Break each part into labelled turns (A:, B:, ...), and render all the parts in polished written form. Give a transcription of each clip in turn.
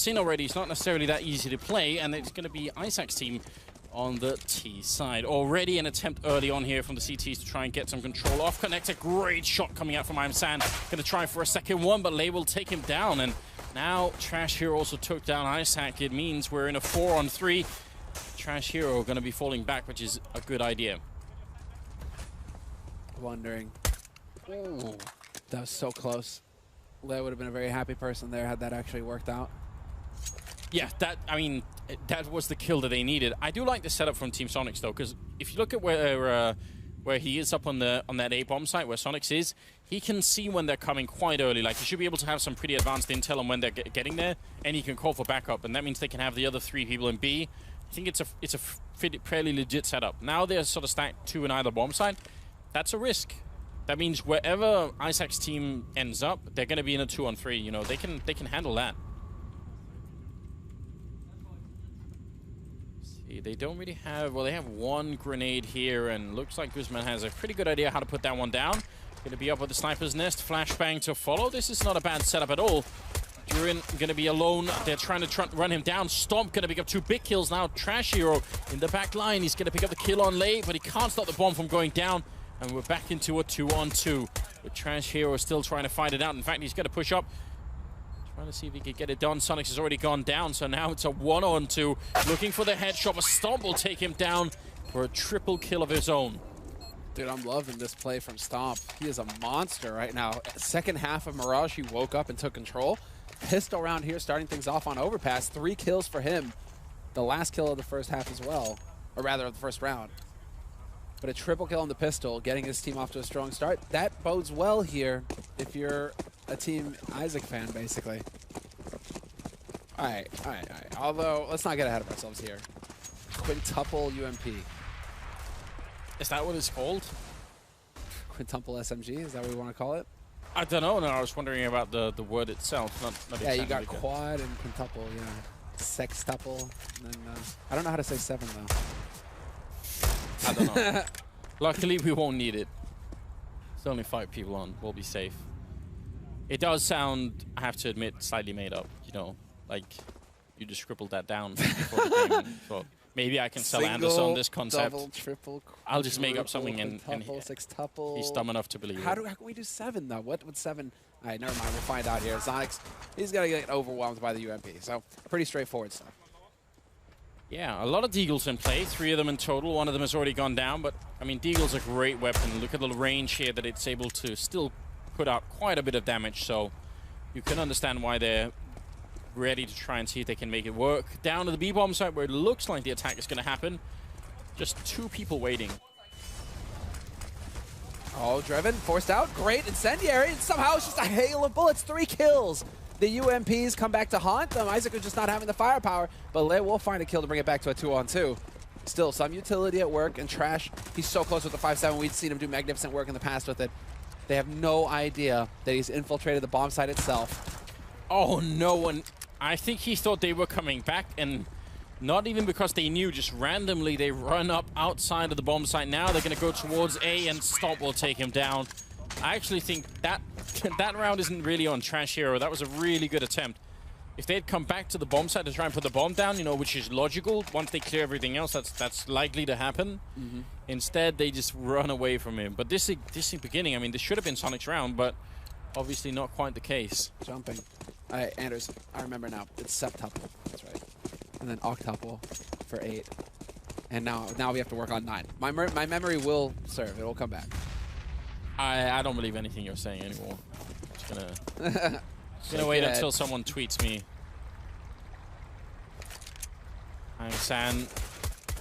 A: seen already, it's not necessarily that easy to play, and it's going to be Izak's team on the T side. Already an attempt early on here from the CTs to try and get some control off connector. Great shot coming out from msan. Going to try for a second one, but Lei will take him down. And now Trash Hero also took down Izak. It means we're in a 4-on-3. Trash Hero going to be falling back, which is a good idea.
B: Wondering. Ooh, that was so close. Lei would have been a very happy person there had that actually worked out.
A: Yeah, that was the kill that they needed. I do like the setup from Team Zonixx though, because if you look at where he is up on that A bomb site where Zonixx is, he can see when they're coming quite early. Like, he should be able to have some pretty advanced intel on when they're getting there, and he can call for backup, and that means they can have the other 3 people in B. I think it's a fairly legit setup. Now they're sort of stacked 2 in either bomb site. That's a risk. That means wherever Izak's team ends up, they're going to be in a 2-on-3. You know, they can handle that. See, they don't really have... Well, they have 1 grenade here, and looks like Guzman has a pretty good idea how to put that one down. Going to be up with the sniper's nest. Flashbang to follow. This is not a bad setup at all. Durin going to be alone. They're trying to run him down. Stomp going to pick up 2 big kills now. Trash Hero in the back line. He's going to pick up the kill on Lei, but he can't stop the bomb from going down. And we're back into a 2-on-2. With Trash Hero still trying to fight it out. In fact, he's going to push up. Trying to see if he can get it done. Zonixx has already gone down, so now it's a 1-on-2. Looking for the headshot, but Stomp will take him down for a triple kill of his own.
B: Dude, I'm loving this play from Stomp. He is a monster right now. Second half of Mirage, he woke up and took control. Pistol round here, starting things off on Overpass. 3 kills for him. The last kill of the first half as well. Or rather, of the first round. But a triple kill on the pistol, getting his team off to a strong start. That bodes well here if you're a Team Izak fan, basically. All right. Although, let's not get ahead of ourselves here. Quintuple UMP.
A: Is that what it's called?
B: Quintuple SMG, is that what we want to call it?
A: I don't know. No, I was wondering about the word itself. Not
B: yeah, you got quad and quintuple, yeah. Sextuple. And then, I don't know how to say 7, though.
A: I don't know. Luckily, we won't need it. There's only 5 people on. We'll be safe. It does sound, I have to admit, slightly made up. You know, like you just scribbled that down before the game. So maybe I can sell Anderson this concept.
B: Double, triple,
A: I'll just make up something and
B: sextuple.
A: He's dumb enough to believe it.
B: How can we do 7 though? What would 7? All right, never mind. We'll find out here. Zonixx, he's gonna get overwhelmed by the UMP. So pretty straightforward stuff.
A: Yeah, a lot of Deagles in play, 3 of them in total. 1 of them has already gone down, but I mean, Deagle's a great weapon. Look at the range here that it's able to still put out quite a bit of damage, so you can understand why they're ready to try and see if they can make it work. Down to the B-bomb site where it looks like the attack is going to happen. Just 2 people waiting.
B: Oh, Driven forced out. Great incendiary, and somehow it's just a hail of bullets. 3 kills. The UMPs come back to haunt them. Izak is just not having the firepower, but Lei will find a kill to bring it back to a 2-on-2. Still, some utility at work, and Trash, he's so close with the 5-7. We've seen him do magnificent work in the past with it. They have no idea that he's infiltrated the bomb site itself.
A: Oh, no one. I think he thought they were coming back, and not even because they knew, just randomly they run up outside of the bomb site. Now they're going to go towards A, and Stomp will take him down. I actually think that round isn't really on Trash Hero. That was a really good attempt. If they'd come back to the bomb site to try and put the bomb down, you know, which is logical, once they clear everything else, that's likely to happen. Instead, they just run away from him. But this is beginning. I mean, this should have been Sonic's round, but obviously not quite the case.
B: Jumping. All right, Anders, I remember now. It's septuple. That's right. And then octuple for 8. And now we have to work on 9. My memory will serve. It will come back.
A: I don't believe anything you're saying anymore. Just gonna wait until someone tweets me. msan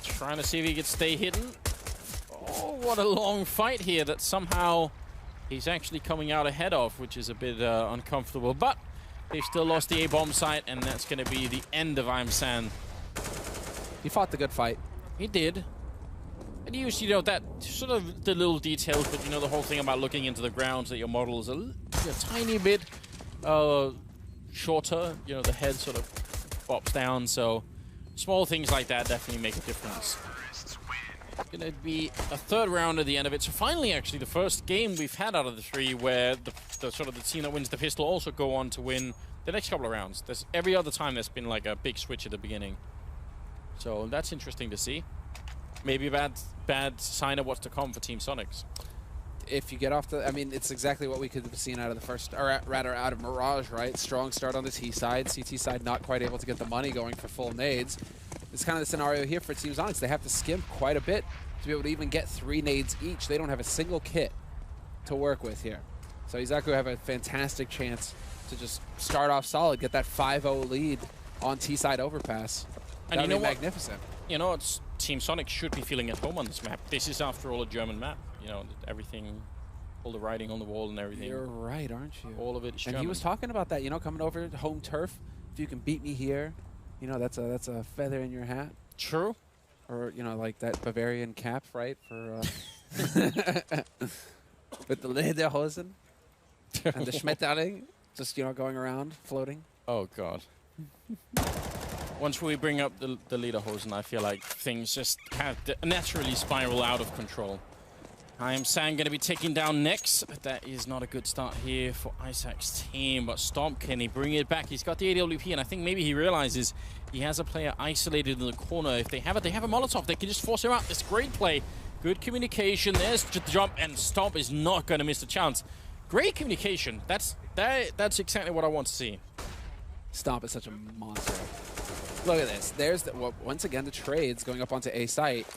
A: trying to see if he could stay hidden. Oh, what a long fight here that somehow he's actually coming out ahead of, which is a bit uncomfortable. But they've still lost the A-bomb site, and that's going to be the end of msan.
B: He fought the good fight.
A: He did. And he used, you know, that sort of the little details, but you know, the whole thing about looking into the ground, that your model is a tiny bit shorter. You know, the head sort of bops down, so small things like that definitely make a difference. It's going to be a 3rd round at the end of it. So finally, actually, the first game we've had out of the 3 where the sort of the team that wins the pistol also go on to win the next couple of rounds. There's every other time there's been like a big switch at the beginning. So that's interesting to see. Maybe a bad sign of what's to come for Team Zonixx.
B: If you get off the, I mean, it's exactly what we could have seen out of the first, or rather out of Mirage, right? Strong start on the T side, CT side not quite able to get the money going for full nades. It's kind of the scenario here for Team Zonixx. They have to skimp quite a bit to be able to even get 3 nades each. They don't have a single kit to work with here. So Izak have a fantastic chance to just start off solid, get that 5-0 lead on T side overpass.
A: And you know what?
B: Magnificent.
A: You know, it's Team Zonixx should be feeling at home on this map. This is, after all, a German map. You know, everything, all the writing on the wall and everything.
B: You're right, aren't you?
A: All of it is
B: German.
A: German.
B: He was talking about that, you know, coming over to home turf. If you can beat me here, you know, that's a feather in your hat.
A: True.
B: Or, you know, like that Bavarian cap, right? For with the Lederhosen and the Schmetterling, just, you know, going around, floating.
A: Oh, God. Once we bring up the Lederhosen, I feel like things just have to naturally spiral out of control. I am Sam going to be taking down next. That is not a good start here for Izak's team, but Stomp, can he bring it back? He's got the AWP, and I think maybe he realizes he has a player isolated in the corner. If they have it, they have a Molotov. They can just force him out. It's great play. Good communication. There's the jump, and Stomp is not going to miss the chance. Great communication. That's exactly what I want to see.
B: Stomp is such a monster. Look at this. There's the, well, once again the trades going up onto A site.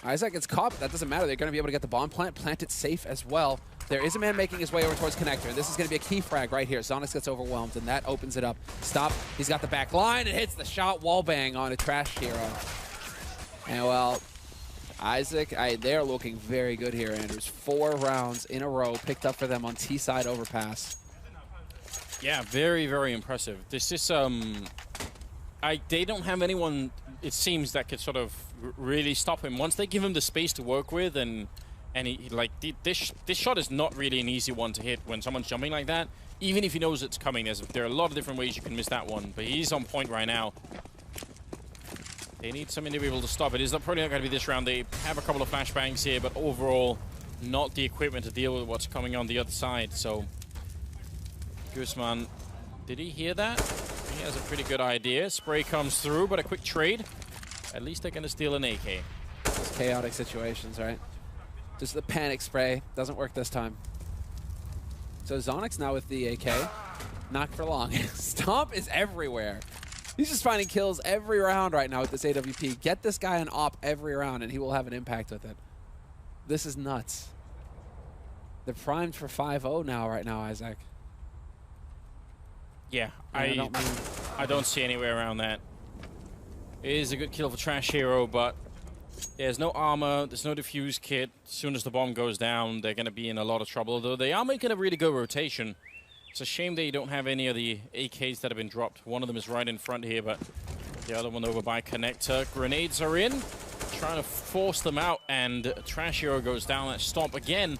B: Izak gets caught, but that doesn't matter. They're going to be able to get the bomb plant it safe as well. There is a man making his way over towards connector, and this is going to be a key frag right here. Zonixx gets overwhelmed, and that opens it up. Stop. He's got the back line. It hits the shot wall bang on a Trash Hero. And well, Izak, they're looking very good here, Andrews. 4 rounds in a row picked up for them on T side overpass.
A: Yeah, very, very impressive. This is they don't have anyone, it seems, that could sort of really stop him. Once they give him the space to work with, and he like this shot is not really an easy one to hit when someone's jumping like that. Even if he knows it's coming, there are a lot of different ways you can miss that one. But he's on point right now. They need some individual to stop it. It's probably not going to be this round. They have a couple of flashbangs here, but overall, not the equipment to deal with what's coming on the other side. So, Guzman, did he hear that? He has a pretty good idea. Spray comes through, but a quick trade. At least they're going to steal an AK.
B: Those chaotic situations, right? Just the panic spray. Doesn't work this time. So Zonixx now with the AK. Not for long. Stomp is everywhere. He's just finding kills every round right now with this AWP. Get this guy an op every round, and he will have an impact with it. This is nuts. They're primed for 5-0 now, right now, Izak.
A: Yeah, I don't see any way around that. It is a good kill for Trash Hero, but there's no armor, there's no defuse kit. As soon as the bomb goes down, they're going to be in a lot of trouble, though they are making a really good rotation. It's a shame they don't have any of the AKs that have been dropped. One of them is right in front here, but the other one over by connector. Grenades are in, trying to force them out, and Trash Hero goes down. That Stomp again,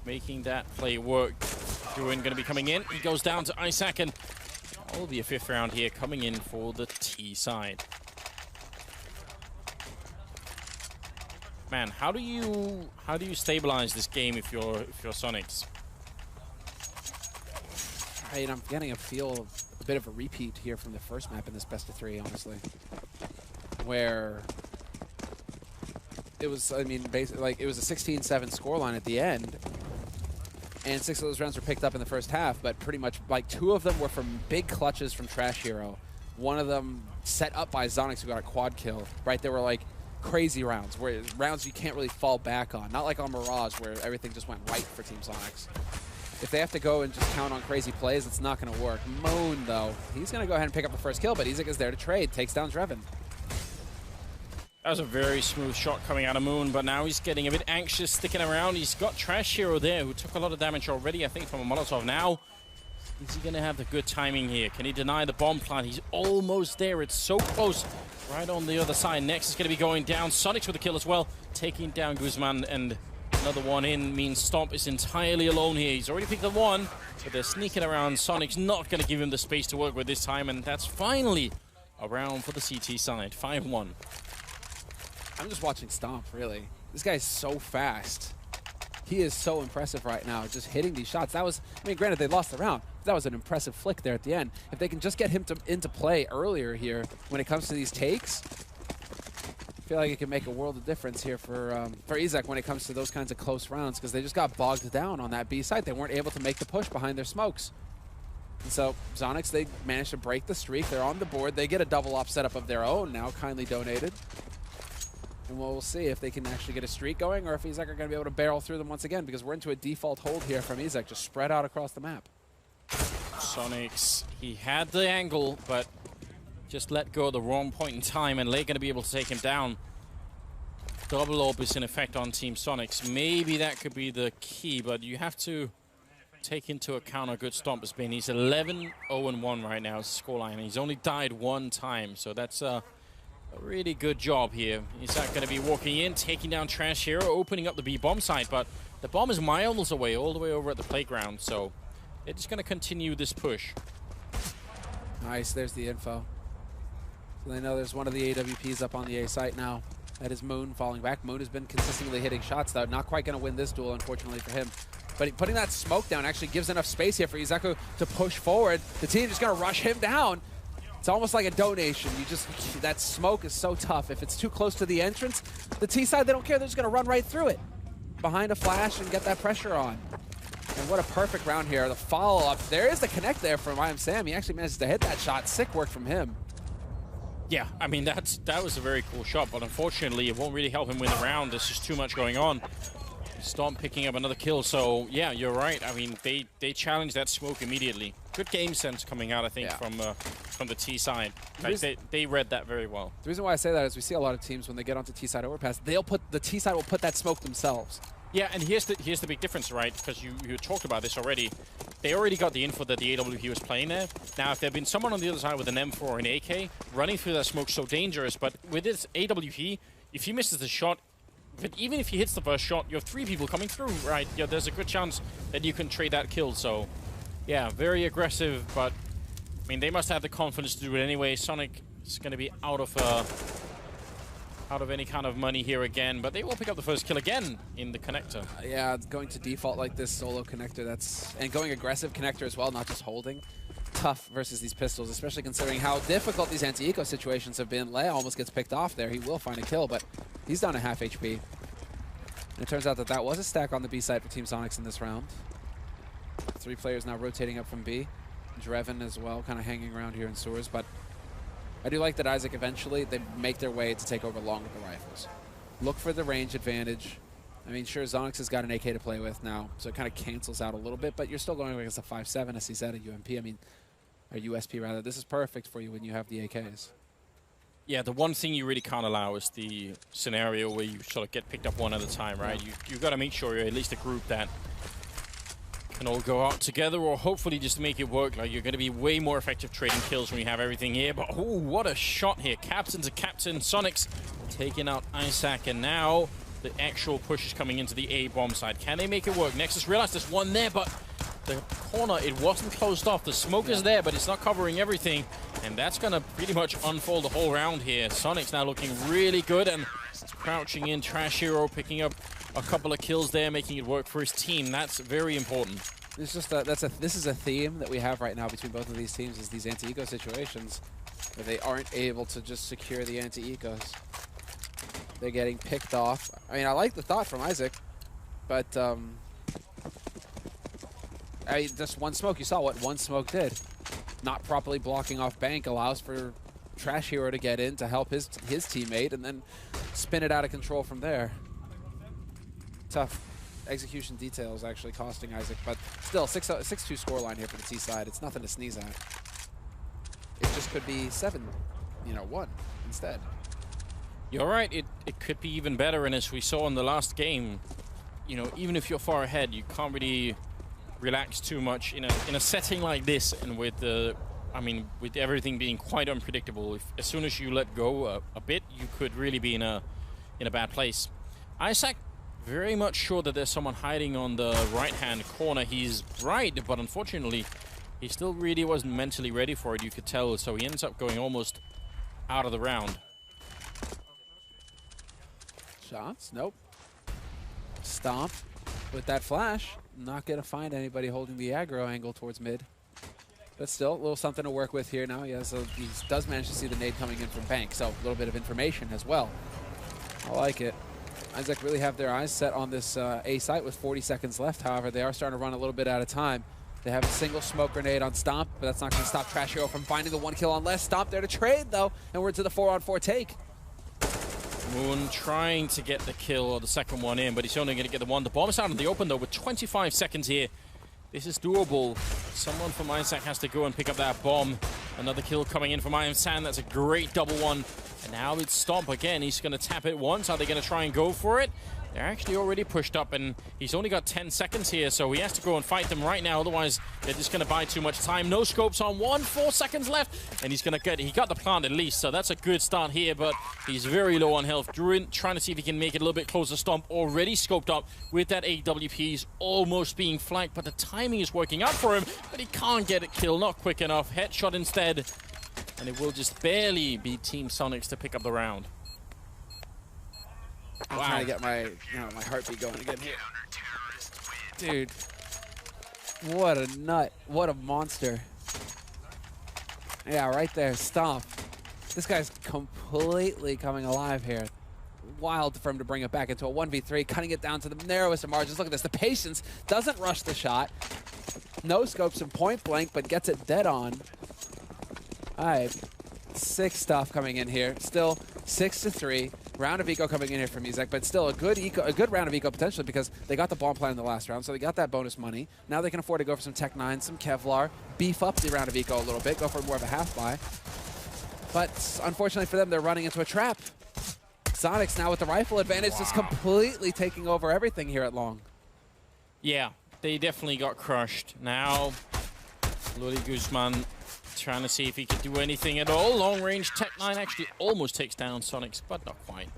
A: making that play work. Druin going to be coming in. He goes down to Izak, and will be a 5th round here coming in for the T side. Man, how do you stabilize this game if you're Zonixx?
B: I'm getting a feel of a bit of a repeat here from the first map in this best of 3, honestly, where it was, I mean, basically, like, it was a 16-7 scoreline at the end, and 6 of those rounds were picked up in the first half, but pretty much, like, 2 of them were from big clutches from Trash Hero. One of them set up by Zonixx, who got a quad kill, right? They were, like, crazy rounds, where rounds you can't really fall back on. Not like on Mirage, where everything just went right for Team Zonixx. If they have to go and just count on crazy plays, it's not going to work. Moon, though, he's going to go ahead and pick up the first kill, but Izak is there to trade. Takes down Dreven.
A: That was a very smooth shot coming out of Moon, but now he's getting a bit anxious, sticking around. He's got Trash Hero there, who took a lot of damage already, I think, from a Molotov. Now, is he going to have the good timing here? Can he deny the bomb plant? He's almost there. It's so close. Right on the other side. Next is going to be going down. Zonixx with the kill as well, taking down Guzman, and another one in means Stomp is entirely alone here. He's already picked up one, but they're sneaking around. Zonixx not going to give him the space to work with this time, and that's finally a round for the CT side. 5-1.
B: I'm just watching Stomp, really. This guy's so fast. he is so impressive right now, just hitting these shots. That was, I mean, granted, they lost the round. But that was an impressive flick there at the end. If they can just get him into play earlier here when it comes to these takes, I feel like it can make a world of difference here for Izak when it comes to those kinds of close rounds, because they just got bogged down on that B site. They weren't able to make the push behind their smokes. And so Zonixx, they managed to break the streak. They're on the board. They get a double op setup of their own now, kindly donated. And we'll see if they can actually get a streak going, or if Izak are going to be able to barrel through them once again, because we're into a default hold here from Izak, just spread out across the map.
A: Zonixx, he had the angle, but just let go at the wrong point in time, and they're going to be able to take him down. Double orb is in effect on Team Zonixx. Maybe that could be the key, but you have to take into account how good Stomp has been. He's 11-0-1 right now, scoreline. He's only died one time, so that's a really good job here. Izak going to be walking in, taking down Trash Hero, opening up the B bomb site, but the bomb is miles away, all the way over at the playground, so they're just going to continue this push.
B: Nice, there's the info. So they know there's one of the AWPs up on the A site now. That is Moon falling back. Moon has been consistently hitting shots, though. Not quite going to win this duel, unfortunately, for him. But putting that smoke down actually gives enough space here for Izak to push forward. The team just going to rush him down. It's almost like a donation. That smoke is so tough. If it's too close to the entrance, the T side, they don't care. They're just going to run right through it behind a flash and get that pressure on. And what a perfect round here. The follow-up. There is the connect there from I Am Sam. He actually manages to hit that shot. Sick work from him.
A: Yeah, I mean, that was a very cool shot, but unfortunately, it won't really help him win the round. There's just too much going on. Stomp picking up another kill, so yeah, you're right. I mean, they challenged that smoke immediately. Good game sense coming out, I think, from the T side. Like, they read that very well.
B: The reason why I say that is we see a lot of teams when they get onto T side overpass, the T side will put that smoke themselves.
A: Yeah, and here's the big difference, right? Because you talked about this already. They already got the info that the AWP was playing there. Now, if there had been someone on the other side with an M4 or an AK, running through that smoke so dangerous. But with this AWP, if he misses the shot, but even if he hits the first shot, you have 3 people coming through, right? Yeah, there's a good chance that you can trade that kill. So, yeah, very aggressive. But I mean, they must have the confidence to do it anyway. Sonic is going to be out of any kind of money here again, but they will pick up the first kill again in the connector.
B: Yeah, going to default like this solo connector, and going aggressive connector as well, not just holding. Tough versus these pistols, especially considering how difficult these anti-eco situations have been. Lea almost gets picked off there. He will find a kill, but he's down to half HP. And it turns out that that was a stack on the B side for Team Zonixx in this round. 3 players now rotating up from B. Dreven as well, kind of hanging around here in sewers, but I do like that Izak eventually, they make their way to take over long with the rifles. Look for the range advantage. I mean, sure, Zonixx has got an AK to play with now, so it kind of cancels out a little bit, but you're still going against a 5.7, a CZ, a UMP, I mean, or USP rather. This is perfect for you when you have the AKs.
A: Yeah, the one thing you really can't allow is the scenario where you sort of get picked up one at a time, right? Yeah. You've got to make sure you're at least a group that can all go out together, or hopefully just make it work. Like, you're going to be way more effective trading kills when you have everything here. But, oh, what a shot here. Captain to captain. Zonixx taking out Izak, and now the actual push is coming into the A bomb side. Can they make it work? Nexus realized there's one there, but the corner, it wasn't closed off. The smoke is there, but it's not covering everything. And that's going to pretty much unfold the whole round here. Zonixx now looking really good, and crouching in. Trash Hero picking up a couple of kills there, making it work for his team. That's very important.
B: It's just this is a theme that we have right now between both of these teams, is these anti-eco situations where they aren't able to just secure the anti-ecos. They're getting picked off. I mean, I like the thought from Izak, but just one smoke. You saw what one smoke did. Not properly blocking off bank allows for Trash Hero to get in to help his teammate, and then spin it out of control from there. Tough execution details actually costing Izak, but still 6-2 scoreline here for the T side. It's nothing to sneeze at. It just could be 7-1 instead.
A: You're right, it could be even better, and as we saw in the last game, you know, even if you're far ahead, you can't really relax too much in a setting like this, and with the, I mean, with everything being quite unpredictable. As soon as you let go a bit, you could really be in a bad place. Izak, very much sure that there's someone hiding on the right-hand corner. He's right, but unfortunately, he still really wasn't mentally ready for it, you could tell, so he ends up going almost out of the round.
B: Shots? Nope. Stomp. with that flash, not going to find anybody holding the aggro angle towards mid. But still, a little something to work with here now. He does manage to see the nade coming in from Bank, so a little bit of information as well. I like it. Izak really have their eyes set on this A site with 40 seconds left. However, they are starting to run a little bit out of time. They have a single smoke grenade on Stomp, but that's not going to stop Trash Hero from finding the 1 kill on less. Stomp there to trade, though, and we're to the 4-on-4 take.
A: Moon trying to get the kill or the second one in, but he's only going to get the one. The bomb is out in the open, though, with 25 seconds here. This is doable. Someone from Izak has to go and pick up that bomb. Another kill coming in from Sam. That's a great double one. And now it's Stomp again. He's going to tap it once. Are they going to try and go for it? They're actually already pushed up, and he's only got 10 seconds here, so he has to go and fight them right now. Otherwise, they're just going to buy too much time. No scopes on 4 seconds left, and he's going to get, he got the plant at least, so that's a good start here, but he's very low on health. Druin trying to see if he can make it a little bit closer. Stomp already scoped up with that AWP. He's almost being flanked, but the timing is working out for him, but he can't get it killed, not quick enough. Headshot instead, and it will just barely be Team Zonixx to pick up the round.
B: I'm trying to get my heartbeat going again here. Dude, what a nut. What a monster. Yeah, right there, Stomp. This guy's completely coming alive here. Wild for him to bring it back into a 1v3, cutting it down to the narrowest of margins. Look at this, the patience, doesn't rush the shot. No scopes in point blank, but gets it dead on. All right, sick stuff coming in here. Still 6-3. Round of eco coming in here from Izak, but still a good round of eco potentially because they got the bomb plan in the last round, so they got that bonus money. Now they can afford to go for some Tech 9, some Kevlar, beef up the round of eco a little bit, go for more of a half buy. But unfortunately for them, they're running into a trap. Zonixx now with the rifle advantage, just completely taking over everything here at long.
A: Yeah, they definitely got crushed. Now, Lodi Guzman trying to see if he could do anything at all. Long range Tech 9 actually almost takes down Zonixx, but not quite.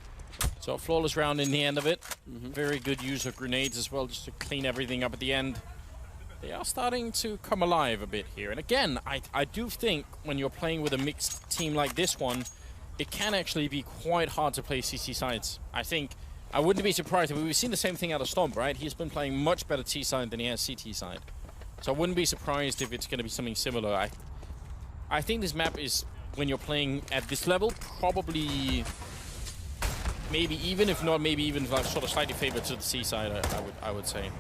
A: So a flawless round in the end of it. Very good use of grenades as well, just to clean everything up at the end. They are starting to come alive a bit here. And again, I do think when you're playing with a mixed team like this one, it can actually be quite hard to play CC sides. I think I wouldn't be surprised. I mean, we've seen the same thing out of Stomp, right? He's been playing much better T side than he has CT side. So I wouldn't be surprised if it's going to be something similar. I think this map is, when you're playing at this level, probably, maybe even, if not, maybe even like sort of slightly favored to the C side, I would say.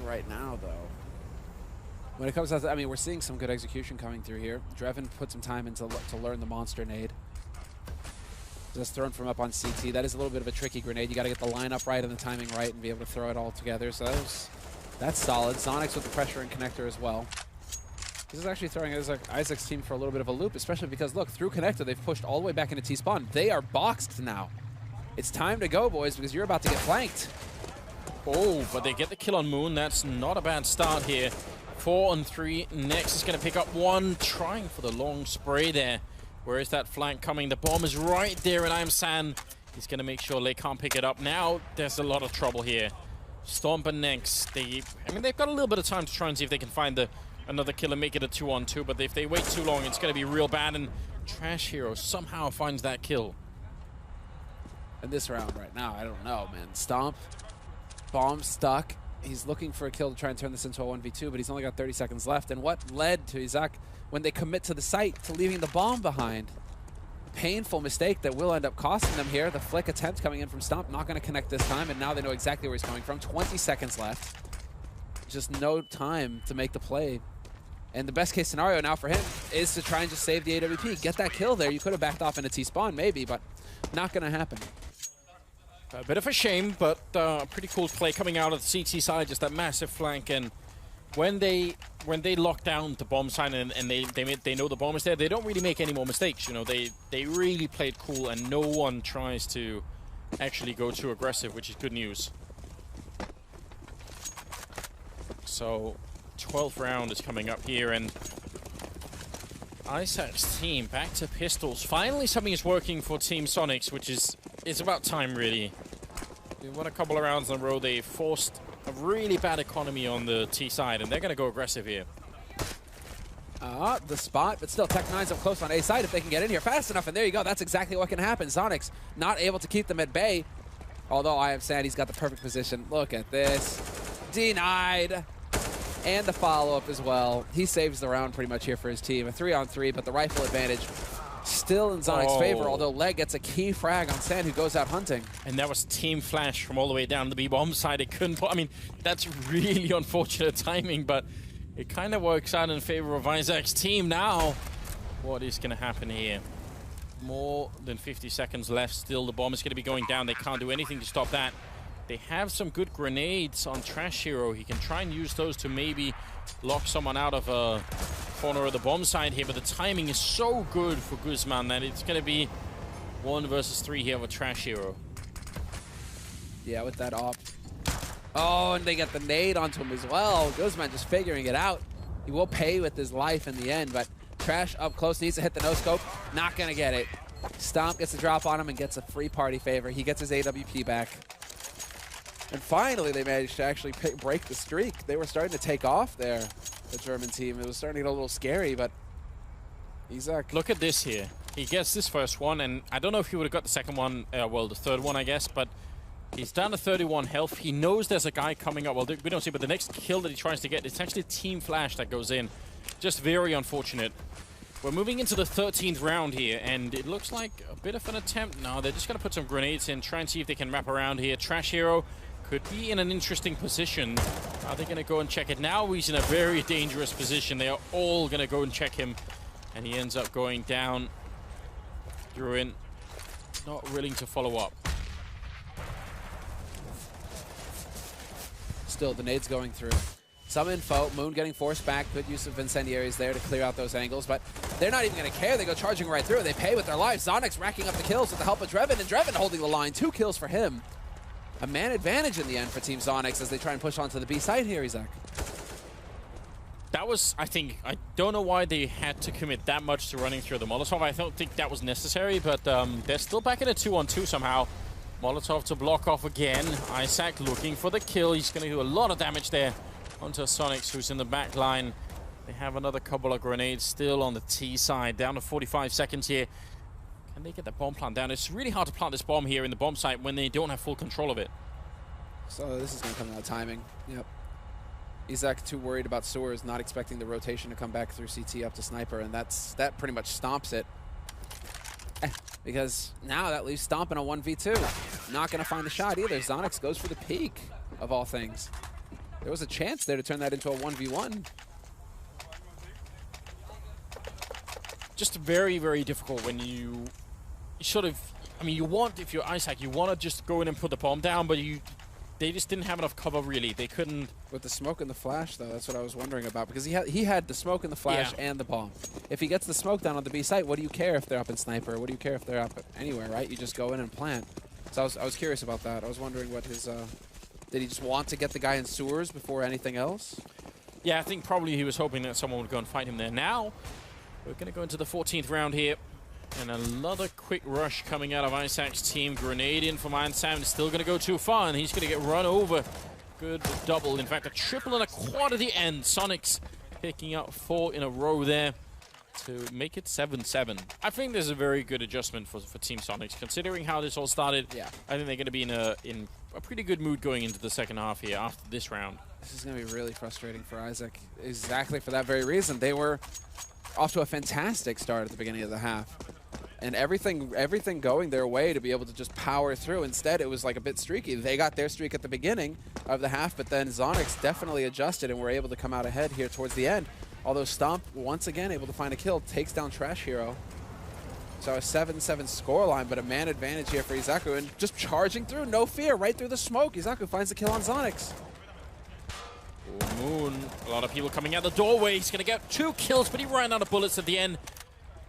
B: Right now, though, when it comes to, I mean, we're seeing some good execution coming through here. Drevin put some time into to learn the monster nade. Just thrown from up on CT. That is a little bit of a tricky grenade. You got to get the lineup right and the timing right and be able to throw it all together. So that's solid. Zonixx with the pressure and connector as well. This is actually throwing Izak's team for a little bit of a loop, especially because, look, through connector, they've pushed all the way back into T-spawn. They are boxed now. It's time to go, boys, because you're about to get flanked.
A: Oh, but they get the kill on Moon. That's not a bad start here. 4-on-3. Next is going to pick up one, trying for the long spray there. Where is that flank coming? The bomb is right there, and San. He's going to make sure they can't pick it up. Now there's a lot of trouble here. Stomp and next. They've got a little bit of time to try and see if they can find another kill and make it a 2-on-2, but if they wait too long, it's going to be real bad, and Trash Hero somehow finds that kill.
B: In this round right now, I don't know, man. Stomp, bomb stuck. He's looking for a kill to try and turn this into a 1v2, but he's only got 30 seconds left, and what led to Izak, when they commit to the site, to leaving the bomb behind? Painful mistake that will end up costing them here. The flick attempt coming in from Stomp, not going to connect this time, and now they know exactly where he's coming from. 20 seconds left. Just no time to make the play. And the best case scenario now for him is to try and just save the AWP. Get that kill there. You could have backed off into T-spawn maybe, but not going to happen.
A: A bit of a shame, but pretty cool play coming out of the CT side. Just that massive flank, and when they lock down the bomb side and they know the bomb is there, they don't really make any more mistakes. You know, they really played cool, and no one tries to actually go too aggressive, which is good news. So 12th round is coming up here, and Izak's team back to pistols. Finally something is working for Team Zonixx, which is about time, really. They won a couple of rounds in a row. They forced a really bad economy on the T side, and they're going to go aggressive here.
B: The spot, but still Tech 9's up close on A side if they can get in here fast enough, and there you go. That's exactly what can happen. Zonixx not able to keep them at bay. Although I am sad he's got the perfect position. Look at this. Denied. And the follow-up as well. He saves the round pretty much here for his team. A 3-on-3, but the rifle advantage still in Zonixx's favor, although Leg gets a key frag on Sand, who goes out hunting.
A: And that was team flash from all the way down the B-bomb side. It couldn't I mean, that's really unfortunate timing, but it kind of works out in favor of Izak's team now. What is going to happen here? More than 50 seconds left. Still, the bomb is going to be going down. They can't do anything to stop that. They have some good grenades on Trash Hero. He can try and use those to maybe lock someone out of a corner of the bomb side here, but the timing is so good for Guzman that it's going to be 1 versus 3 here with Trash Hero.
B: Yeah, with that op. Oh, and they get the nade onto him as well. Guzman just figuring it out. He will pay with his life in the end, but Trash up close, needs to hit the no-scope. Not going to get it. Stomp gets a drop on him and gets a free party favor. He gets his AWP back. And finally, they managed to actually break the streak. They were starting to take off there, the German team. It was starting to get a little scary, but Izak.
A: Look at this here. He gets this first one, and I don't know if he would have got the second one, well, the third one, I guess, but he's down to 31 health. He knows there's a guy coming up. Well, we don't see, but the next kill that he tries to get, it's actually a team flash that goes in. Just very unfortunate. We're moving into the 13th round here, and it looks like a bit of an attempt. No, they're just going to put some grenades in, try and see if they can wrap around here. Trash Hero could be in an interesting position. Are they going to go and check it? Now he's in a very dangerous position. They are all going to go and check him, and he ends up going down. Druin not willing to follow up.
B: Still, the nade's going through. Some info, Moon getting forced back, good use of incendiaries there to clear out those angles, but they're not even going to care. They go charging right through. They pay with their lives. Zonixx racking up the kills with the help of Drevin, and Drevin holding the line. 2 kills for him. A man advantage in the end for Team Zonixx as they try and push onto the B side here, Izak.
A: That was, I think, I don't know why they had to commit that much to running through the Molotov. I don't think that was necessary, but they're still back in a 2-on-2 somehow. Molotov to block off again. Izak looking for the kill. He's going to do a lot of damage there onto Zonixx, who's in the back line. They have another couple of grenades still on the T side. Down to 45 seconds here. Can they get the bomb plant down? It's really hard to plant this bomb here in the bomb site when they don't have full control of it.
B: So this is going to come out of timing. Yep. Izak too worried about sewers, not expecting the rotation to come back through CT up to Sniper, and that pretty much stomps it. Because now that leaves Stomp in a 1v2. Not going to find the shot either. Zonixx goes for the peek, of all things. There was a chance there to turn that into a 1v1.
A: Just very, very difficult when you sort of, I mean, you want, if you're Izak, you want to just go in and put the bomb down, but they just didn't have enough cover, really. They couldn't. With
B: the smoke and the flash, though, that's what I was wondering about, because he had the smoke and the flash and the bomb. If he gets the smoke down on the B site, what do you care if they're up in Sniper? What do you care if they're up anywhere, right? You just go in and plant. So I was curious about that. I was wondering what his, did he just want to get the guy in sewers before anything else?
A: Yeah, I think probably he was hoping that someone would go and fight him there. Now, we're going to go into the 14th round here. And another quick rush coming out of Izak's team. Grenade in for Sam. Still going to go too far, and he's going to get run over. Good double. In fact, a triple and a quad at the end. Zonixx picking up 4 in a row there to make it 7-7. I think there's a very good adjustment for Team Zonixx. Considering how this all started,
B: yeah.
A: I think they're going to be in a pretty good mood going into the second half here after this round.
B: This is going to be really frustrating for Izak. Exactly for that very reason. They were off to a fantastic start at the beginning of the half. And everything going their way to be able to just power through. Instead, it was like a bit streaky. They got their streak at the beginning of the half, but then Zonixx definitely adjusted and were able to come out ahead here towards the end. Although Stomp, once again, able to find a kill, takes down Trash Hero. So a 7-7 scoreline, but a man advantage here for Izaku. And just charging through, no fear, right through the smoke. Izaku finds the kill on Zonixx.
A: Moon, a lot of people coming out the doorway. He's going to get 2 kills, but he ran out of bullets at the end.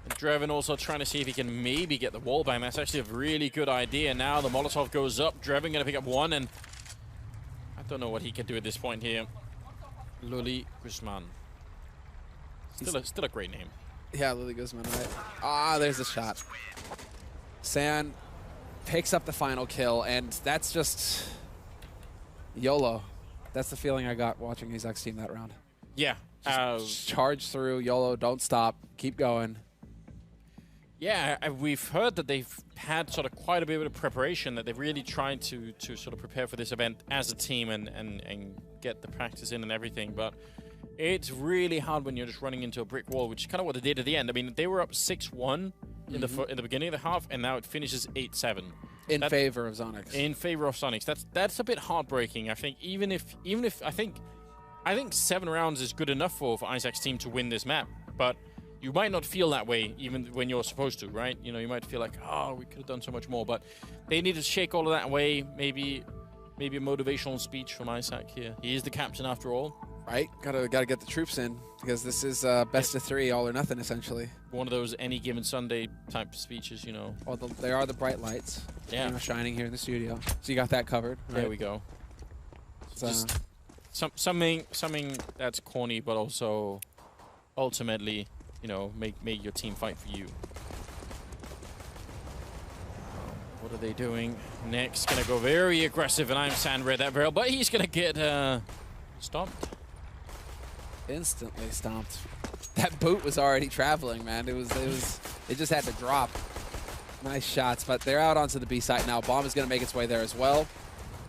A: And Drevin also trying to see if he can maybe get the wall bang. That's actually a really good idea. Now the Molotov goes up. Drevin going to pick up 1, and I don't know what he can do at this point here. Luli Guzman. Still a great name.
B: Yeah, Luli Guzman, right? Ah, there's the shot. San picks up the final kill, and that's just YOLO. That's the feeling I got watching Izak's team that round.
A: Yeah.
B: Just charge through, YOLO, don't stop, keep going.
A: Yeah, we've heard that they've had sort of quite a bit of preparation, that they've really tried to sort of prepare for this event as a team and get the practice in and everything. But it's really hard when you're just running into a brick wall, which is kind of what they did at the end. I mean, they were up 6-1 in the beginning of the half, and now it finishes 8-7.
B: In favor of Zonixx.
A: In favor of Zonixx. That's a bit heartbreaking. I think even if I think 7 rounds is good enough for Izak's team to win this map, but you might not feel that way even when you're supposed to, right? You know, you might feel like, oh, we could have done so much more, but they need to shake all of that away. Maybe a motivational speech from Izak here. He is the captain after all.
B: Right, gotta get the troops in, because this is best of 3, all or nothing, essentially.
A: One of those any given Sunday type speeches, you know.
B: Well, there are the bright lights, you know, shining here in the studio. So you got that covered. Right?
A: There we go. Just something that's corny, but also ultimately, you know, make your team fight for you. What are they doing next? Gonna go very aggressive, and I'm Sandred that barrel, but he's gonna get stomped.
B: Instantly stomped. That boot was already traveling, man. It just had to drop. Nice shots, but they're out onto the B site now. Bomb is going to make its way there as well.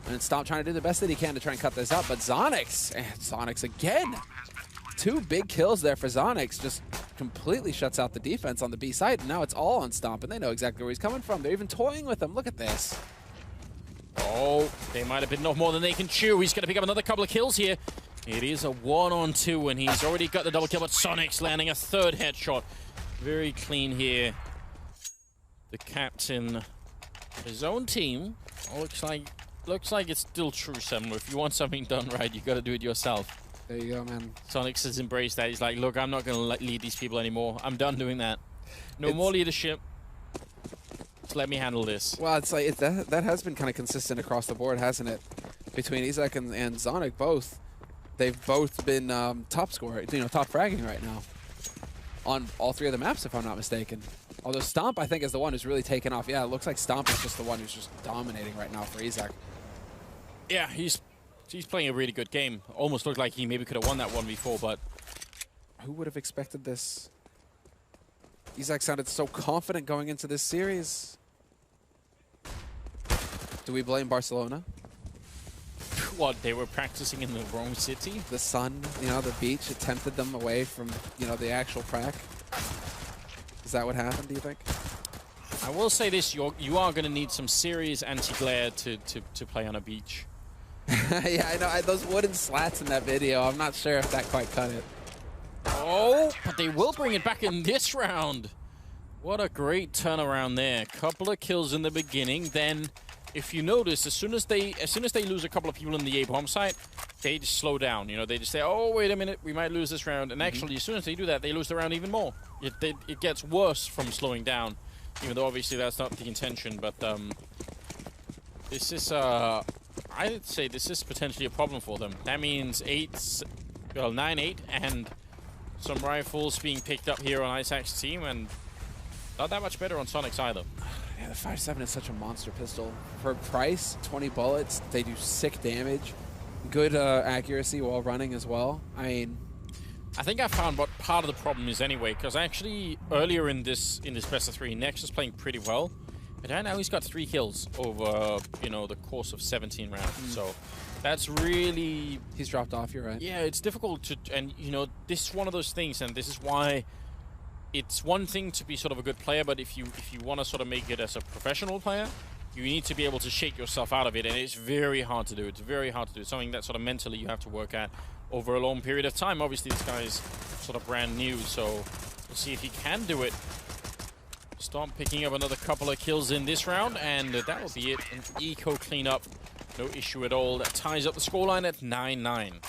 B: And Stomp trying to do the best that he can to try and cut this up, but Zonixx again. 2 big kills there for Zonixx. Just completely shuts out the defense on the B site, and now it's all on Stomp, and they know exactly where he's coming from. They're even toying with him. Look at this.
A: Oh, they might have been no more than they can chew. He's going to pick up another couple of kills here. It is a 1-on-2, and he's already got the double kill, but Zonixx landing a 3rd headshot. Very clean here. The captain, his own team. Looks like it's still true, Sam. If you want something done right, you got to do it yourself.
B: There you go, man.
A: Zonixx has embraced that. He's like, look, I'm not going to lead these people anymore. I'm done doing that. No more leadership. Just let me handle this.
B: Well, it's like that has been kind of consistent across the board, hasn't it? Between Izak and Zonixx, both. They've both been top scorer, you know, top fragging right now on all 3 of the maps, if I'm not mistaken. Although Stomp, I think, is the one who's really taken off. Yeah, it looks like Stomp is just the one who's just dominating right now for Izak.
A: Yeah, he's playing a really good game. Almost looked like he maybe could have won that one before, but
B: who would have expected this? Izak sounded so confident going into this series. Do we blame Barcelona?
A: What, they were practicing in the wrong city?
B: The sun, you know, the beach, it tempted them away from, you know, the actual prac. Is that what happened, do you think?
A: I will say this, you are going to need some serious anti-glare to play on a beach.
B: Yeah, I know. Those wooden slats in that video, I'm not sure if that quite cut it.
A: Oh, but they will bring it back in this round. What a great turnaround there. Couple of kills in the beginning, then if you notice, as soon as they lose a couple of people in the A-bomb site, they just slow down. You know, they just say, "Oh, wait a minute, we might lose this round." And actually, as soon as they do that, they lose the round even more. It gets worse from slowing down, even though obviously that's not the intention. But this is, I'd say, this is potentially a problem for them. That means 9-8, and some rifles being picked up here on Izak's team, and not that much better on Zonixx either.
B: Yeah, the 5.7 is such a monster pistol. For price, 20 bullets, they do sick damage. Good accuracy while running as well. I mean,
A: I think I found what part of the problem is anyway, because actually earlier in this best of 3, Nex was playing pretty well, but right now he's got 3 kills over, you know, the course of 17 rounds. So that's really,
B: he's dropped off. You're right.
A: Yeah, it's difficult to, and you know, this is one of those things, and this is why it's one thing to be sort of a good player, but if you want to sort of make it as a professional player, you need to be able to shake yourself out of it, and it's very hard to do. It's very hard to do. It's something that sort of mentally you have to work at over a long period of time. Obviously, this guy's sort of brand new, so we'll see if he can do it. Stomp picking up another couple of kills in this round, and that will be it. An eco cleanup, no issue at all. That ties up the scoreline at 9-9.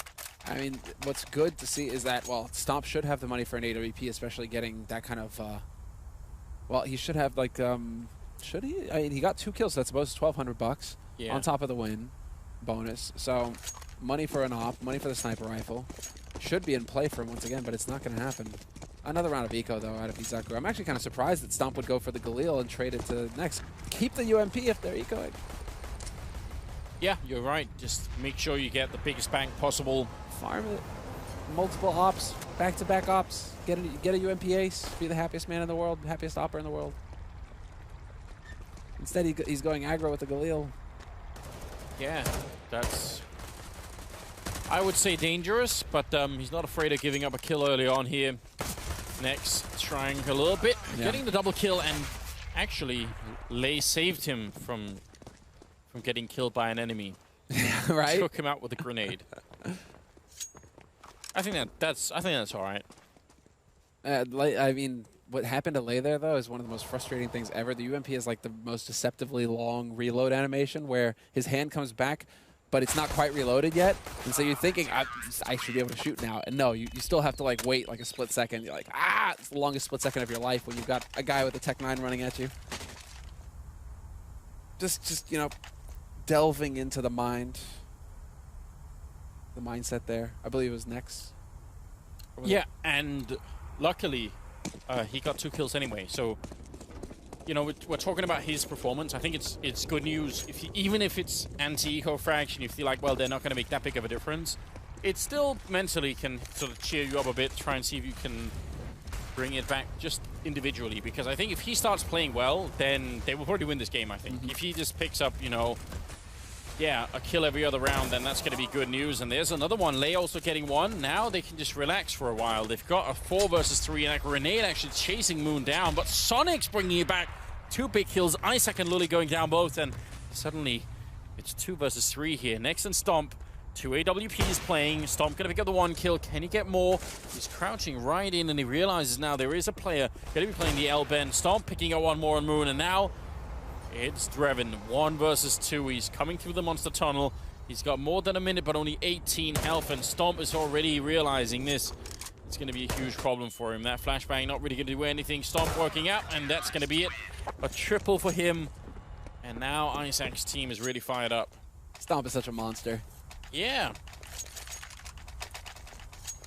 B: I mean, what's good to see is that, well, Stomp should have the money for an AWP, especially getting that kind of, well, he should have, like, should he? I mean, he got 2 kills, so that's about $1,200 on top of the win bonus. So, money for an op, money for the sniper rifle. Should be in play for him once again, but it's not going to happen. Another round of eco, though, out of Izak. I'm actually kind of surprised that Stomp would go for the Galil and trade it to Nex. Keep the UMP if they're ecoing.
A: Yeah, you're right. Just make sure you get the biggest bang possible.
B: Farm it. Multiple ops. Back-to-back ops. Get a UMP ace. Be the happiest man in the world. Happiest opper in the world. Instead, he's going aggro with the Galil.
A: Yeah, that's, I would say, dangerous, but he's not afraid of giving up a kill early on here. Next, trying a little bit, getting the double kill, and actually, Lei saved him from getting killed by an enemy.
B: Right?
A: Took him out with a grenade. I think that's all right.
B: I mean, what happened to Lei there, though, is one of the most frustrating things ever. The UMP is like the most deceptively long reload animation where his hand comes back, but it's not quite reloaded yet. And so you're thinking, I should be able to shoot now. And no, you still have to like wait like a split second. You're like, it's the longest split second of your life when you've got a guy with a Tech 9 running at you. Just you know, delving into the mind. The mindset there. I believe it was Nex.
A: Yeah, and luckily, he got 2 kills anyway. So, you know, we're talking about his performance. I think it's good news. Even if it's anti-eco fraction, you feel like, well, they're not going to make that big of a difference. It still mentally can sort of cheer you up a bit, try and see if you can bring it back just individually. Because I think if he starts playing well, then they will probably win this game, I think. If he just picks up, you know, a kill every other round, then that's going to be good news. And there's another one. Lei also getting 1. Now they can just relax for a while. They've got a 4 versus 3, and a grenade actually chasing Moon down. But Zonixx bringing it back. 2 big kills. Izak and Luli going down both. And suddenly it's 2 versus 3 here. Next and Stomp. 2 AWPs playing. Stomp going to pick up the 1 kill. Can he get more? He's crouching right in, and he realizes now there is a player going to be playing the L-bend. Stomp picking up 1 more on Moon, and now it's Drevin, 1 versus 2. He's coming through the monster tunnel. He's got more than a minute, but only 18 health, and Stomp is already realizing this. It's going to be a huge problem for him. That flashbang not really going to do anything. Stomp working out, and that's going to be it. A triple for him. And now Izak's team is really fired up.
B: Stomp is such a monster.
A: Yeah.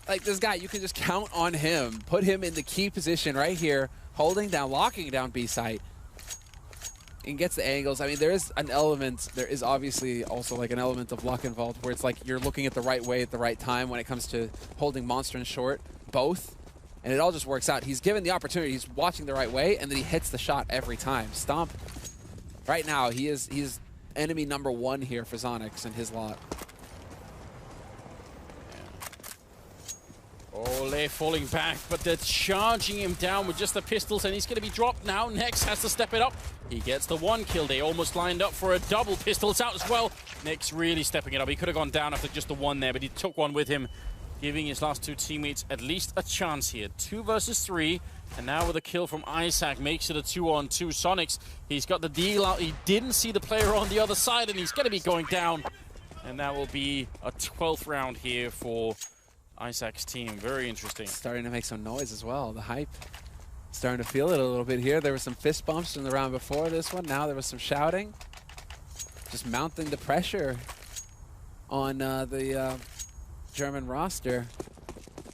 B: Like, this guy, you can just count on him. Put him in the key position right here, holding down, locking down B site. And gets the angles. I mean, there is obviously also like an element of luck involved where it's like you're looking at the right way at the right time when it comes to holding monster and short, both. And it all just works out. He's given the opportunity, he's watching the right way, and then he hits the shot every time. Stomp, right now, he's enemy number 1 here for Zonixx and his lot.
A: Ole falling back, but they're charging him down with just the pistols, and he's going to be dropped now. Nex has to step it up. He gets the 1 kill. They almost lined up for a double. Pistols out as well. Nex really stepping it up. He could have gone down after just the 1 there, but he took 1 with him, giving his last 2 teammates at least a chance here. 2 versus 3, and now with a kill from Izak, makes it a 2-on-2. Zonixx, he's got the deal out. He didn't see the player on the other side, and he's going to be going down. And that will be a 12th round here for Izak's team. Very interesting.
B: Starting to make some noise as well. The hype. Starting to feel it a little bit here. There were some fist bumps in the round before this one. Now there was some shouting. Just mounting the pressure on the German roster.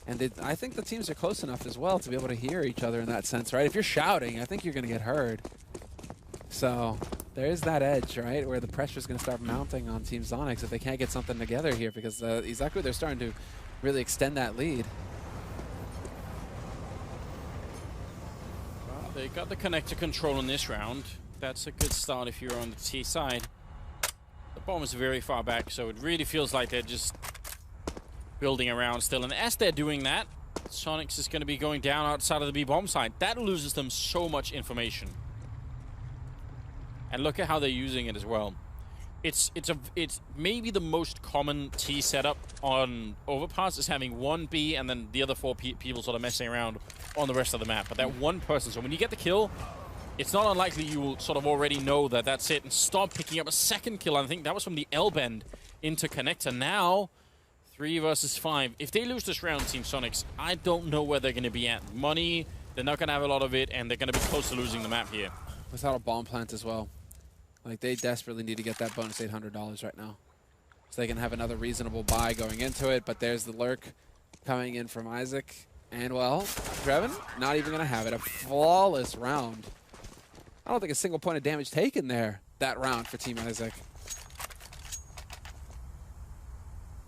B: And I think the teams are close enough as well to be able to hear each other in that sense, right? If you're shouting, I think you're going to get heard. So there is that edge, right, where the pressure is going to start mounting on Team Zonixx if they can't get something together here, because Izak, they're starting to really extend that lead.
A: Well, they got the connector control in this round. That's a good start if you're on the T side. The bomb is very far back, so it really feels like they're just building around still. And as they're doing that, Zonixx is going to be going down outside of the B bomb side. That loses them so much information. And look at how they're using it as well. It's maybe the most common T setup on Overpass is having 1 B and then the other 4 people sort of messing around on the rest of the map. But that 1 person, so when you get the kill, it's not unlikely you will sort of already know that that's it and start picking up a 2nd kill. I think that was from the L-bend into connector. Now, 3 versus 5. If they lose this round, Team Zonixx, I don't know where they're going to be at. Money, they're not going to have a lot of it, and they're going to be close to losing the map here.
B: Without a bomb plant as well. Like, they desperately need to get that bonus $800 right now. So they can have another reasonable buy going into it, but there's the lurk coming in from Izak. And, well, Drevin, not even going to have it. A flawless round. I don't think a single point of damage taken there that round for Team Izak.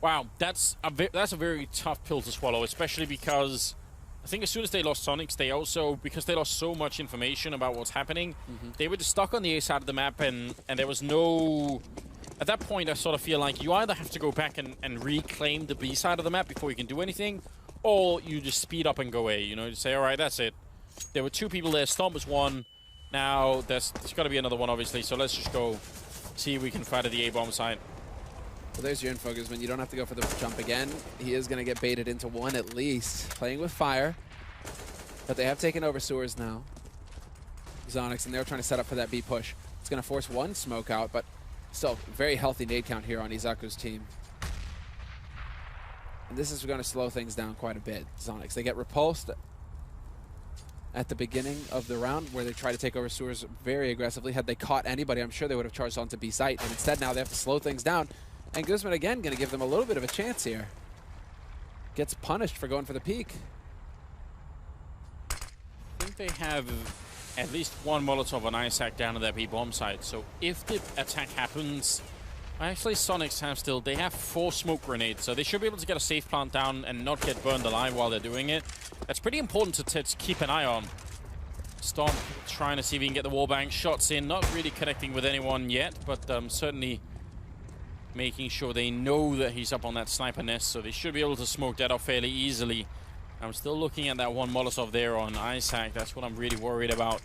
A: Wow, that's a very tough pill to swallow, especially because I think as soon as they lost Zonixx, they also, because they lost so much information about what's happening, they were just stuck on the A side of the map, and there was no... At that point, I sort of feel like you either have to go back and reclaim the B side of the map before you can do anything, or you just speed up and go A, you know, you say, all right, that's it. There were 2 people there, Stomp was 1, now there's got to be another one, obviously, so let's just go see if we can fight at the A-bomb side.
B: Well, there's your info, Guzman. You don't have to go for the jump again. He is going to get baited into 1 at least. Playing with fire. But they have taken over sewers now. Zonixx, and they're trying to set up for that B push. It's going to force 1 smoke out, but still very healthy nade count here on Izaku's team. And this is going to slow things down quite a bit, Zonixx. They get repulsed at the beginning of the round where they try to take over sewers very aggressively. Had they caught anybody, I'm sure they would have charged onto B site. But instead now they have to slow things down. And Guzman, again, going to give them a little bit of a chance here. Gets punished for going for the peak.
A: I think they have at least 1 Molotov on Izak down to that B-bomb site. So if the attack happens... Actually, Zonixx have still... They have 4 smoke grenades, so they should be able to get a safe plant down and not get burned alive while they're doing it. That's pretty important to keep an eye on. Stomp trying to see if he can get the wallbang shots in. Not really connecting with anyone yet, but certainly... making sure they know that he's up on that sniper nest, so they should be able to smoke that off fairly easily. I'm still looking at that 1 Molotov there on Izak. That's what I'm really worried about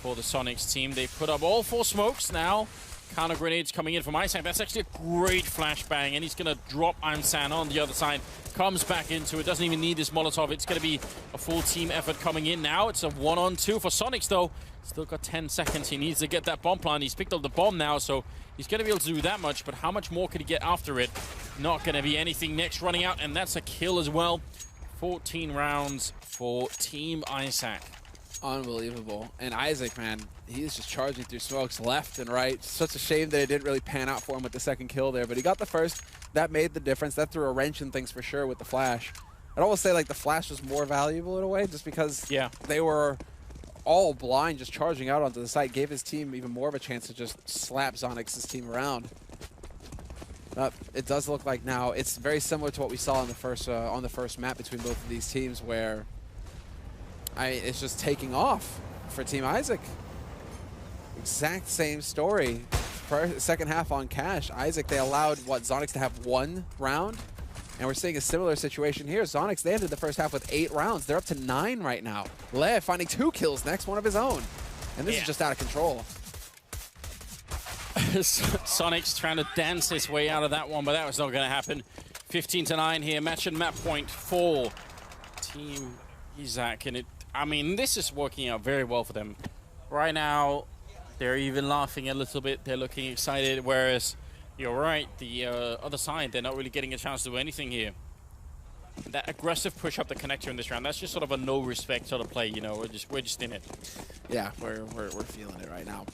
A: for the Zonixx team. They put up all 4 smokes now. Counter grenades coming in from Izak. That's actually a great flashbang, and he's going to drop Imsan on the other side. Comes back into it. Doesn't even need this Molotov. It's going to be a full team effort coming in now. It's a 1-on-2 for Zonixx, though. Still got 10 seconds. He needs to get that bomb plant. He's picked up the bomb now, so he's going to be able to do that much, but how much more could he get after it? Not going to be anything next running out, and that's a kill as well. 14 rounds for Team Izak.
B: Unbelievable. And Izak, man, he's just charging through smokes left and right. Such a shame that it didn't really pan out for him with the 2nd kill there, but he got the 1st. That made the difference. That threw a wrench in things for sure with the flash. I'd almost say like the flash was more valuable in a way, just because they were all blind, just charging out onto the site, gave his team even more of a chance to just slap Zonixx's team around. It does look like now it's very similar to what we saw on the first map between both of these teams, where it's just taking off for Team Izak. Exact same story. Second half on Cash, Izak, they allowed Zonixx to have 1 round. And we're seeing a similar situation here. Zonixx, they ended the first half with 8 rounds. They're up to 9 right now. Le finding 2 kills next, 1 of his own. And this is just out of control.
A: Zonixx trying to dance his way out of that one, but that was not going to happen. 15-9 here, match and map point for Team Izak. And I mean, this is working out very well for them. Right now, they're even laughing a little bit. They're looking excited, whereas... You're right, the other side, they're not really getting a chance to do anything here. That aggressive push up the connector in this round, that's just sort of a no-respect sort of play, you know, we're just in it.
B: Yeah, we're feeling it right now.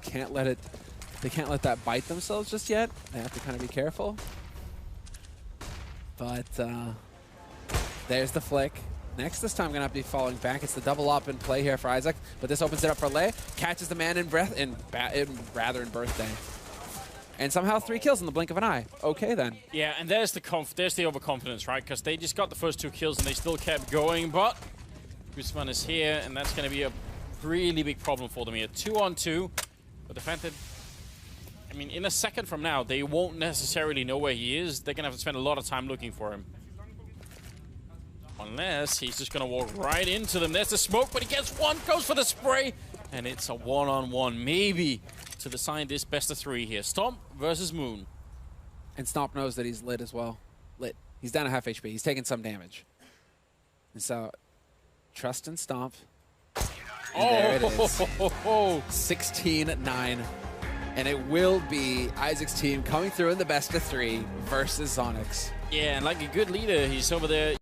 B: They can't let that bite themselves just yet. They have to kind of be careful. But there's the flick. Next, this time, going to have to be falling back. It's the double up in play here for Izak, but this opens it up for Le. Catches the man in birthday. And somehow 3 kills in the blink of an eye. Okay, then.
A: Yeah, and there's the overconfidence, right? Because they just got the first 2 kills and they still kept going, but Guzman is here, and that's going to be a really big problem for them here. 2-on-2, but the fact that, I mean, in a second from now, they won't necessarily know where he is. They're going to have to spend a lot of time looking for him. Unless he's just going to walk right into them. There's the smoke, but he gets 1, goes for the spray, and it's a 1-on-1, maybe, to decide this best of 3 here. Stomp versus Moon.
B: And Stomp knows that he's lit as well. Lit. He's down to half HP. He's taking some damage. And so, trust and Stomp. And there it is. 16-9. And it will be Izak's team coming through in the best of 3 versus Zonixx.
A: Yeah, and like a good leader, he's over there